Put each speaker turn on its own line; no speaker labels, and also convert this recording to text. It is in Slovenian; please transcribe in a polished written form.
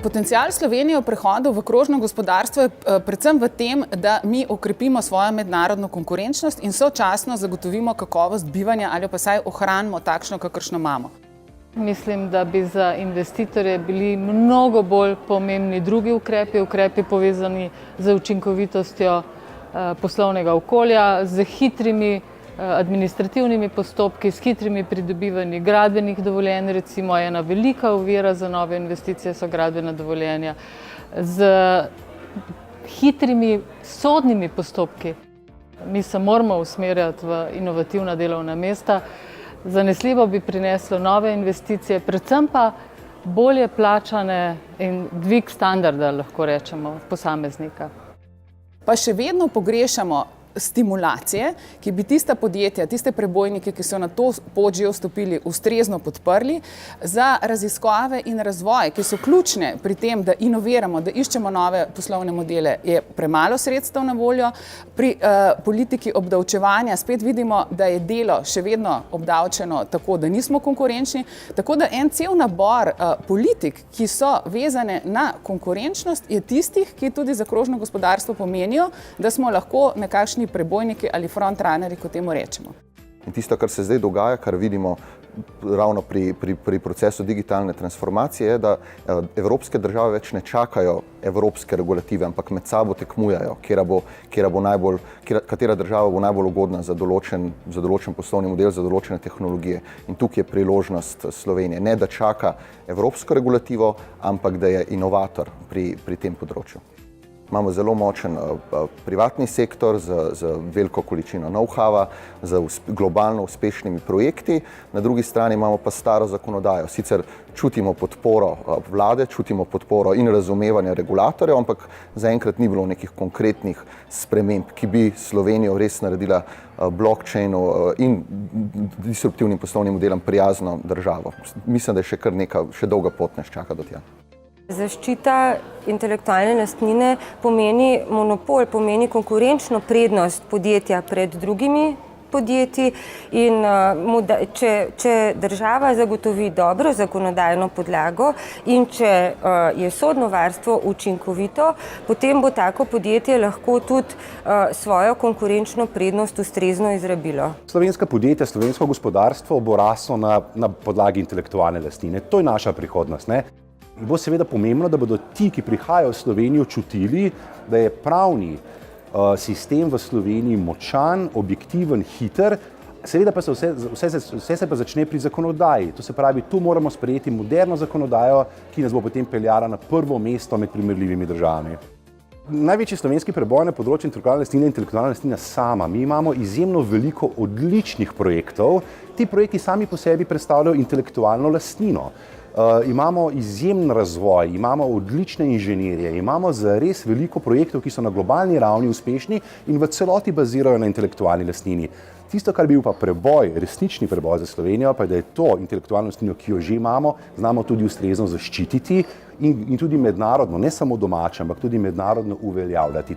Potencial Slovenije v prehodu v krožno gospodarstvo je predvsem v tem, da mi okrepimo svojo mednarodno konkurenčnost in sočasno zagotovimo kakovost bivanja ali pa saj ohranimo takšno, kakršno imamo.
Mislim, da bi za investitorje bili mnogo bolj pomembni drugi ukrepi povezani z učinkovitostjo poslovnega okolja, z hitrimi administrativnimi postopki, s hitrimi pridobivanji gradbenih dovoljenj, recimo ena velika ovira za nove investicije so gradbena dovoljenja, z hitrimi sodnimi postopki. Mi se moramo usmerjati v inovativna delovna mesta. Zanesljivo bi prineslo nove investicije, predvsem pa bolje plačane in dvig standarda, lahko rečemo, posameznika.
Pa še vedno pogrešamo stimulacije, ki bi tista podjetja, tiste prebojnike, ki so na to pot že vstopili, ustrezno podprli za raziskave in razvoj, ki so ključne pri tem, da inoviramo, da iščemo nove poslovne modele, je premalo sredstev na voljo. Pri politiki obdavčevanja spet vidimo, da je delo še vedno obdavčeno tako, da nismo konkurenčni, tako da en cel nabor politik, ki so vezane na konkurenčnost, je tistih, ki tudi za krožno gospodarstvo pomenijo, da smo lahko nekakšni prebojniki ali frontrunnerji, kot temu rečemo.
In tisto, kar se zdaj dogaja, kar vidimo ravno pri procesu digitalne transformacije, je, da evropske države več ne čakajo evropske regulative, ampak med sabo tekmujejo, katera država bo najbolj ugodna za določen poslovni model, za določene tehnologije. In tukaj je priložnost Slovenije. Ne, da čaka evropsko regulativo, ampak da je inovator pri tem področju. Imamo zelo močen privatni sektor z veliko količino know-howa, z globalno uspešnimi projekti, na drugi strani imamo pa staro zakonodajo. Sicer čutimo podporo vlade, čutimo podporo in razumevanje regulatorjev, ampak zaenkrat ni bilo nekih konkretnih sprememb, ki bi Slovenijo res naredila blockchainu in disruptivnim poslovnim modelom prijazno državo. Mislim, da je še dolga pot nas čaka do tja.
Zaščita intelektualne lastnine pomeni monopol, pomeni konkurenčno prednost podjetja pred drugimi podjetji in če država zagotovi dobro zakonodajno podlago in če je sodno varstvo učinkovito, potem bo tako podjetje lahko tudi svojo konkurenčno prednost ustrezno izrabilo.
Slovenska podjetja, slovensko gospodarstvo bo raslo na podlagi intelektualne lastnine. To je naša prihodnost, ne? Bo seveda pomembno, da bodo ti, ki prihajajo v Slovenijo, čutili, da je pravni sistem v Sloveniji močan, objektiven, hiter, seveda pa vse se pa začne pri zakonodaji. To se pravi, tu moramo sprejeti moderno zakonodajo, ki nas bo potem peljala na prvo mesto med primerljivimi državami. Največji slovenski preboj na področju intelektualne lastnine sama. Mi imamo izjemno veliko odličnih projektov. Ti projekti sami po sebi predstavljajo intelektualno lastnino. Imamo izjemen razvoj, imamo odlične inženirje, imamo res veliko projektov, ki so na globalni ravni uspešni in v celoti bazirajo na intelektualni lastnini. Tisto, kar bi bil pa preboj, resnični preboj za Slovenijo, pa je, da je to intelektualno lastnino, ki jo že imamo, znamo tudi ustrezno zaščititi in tudi mednarodno, ne samo domače, ampak tudi mednarodno uveljavljati.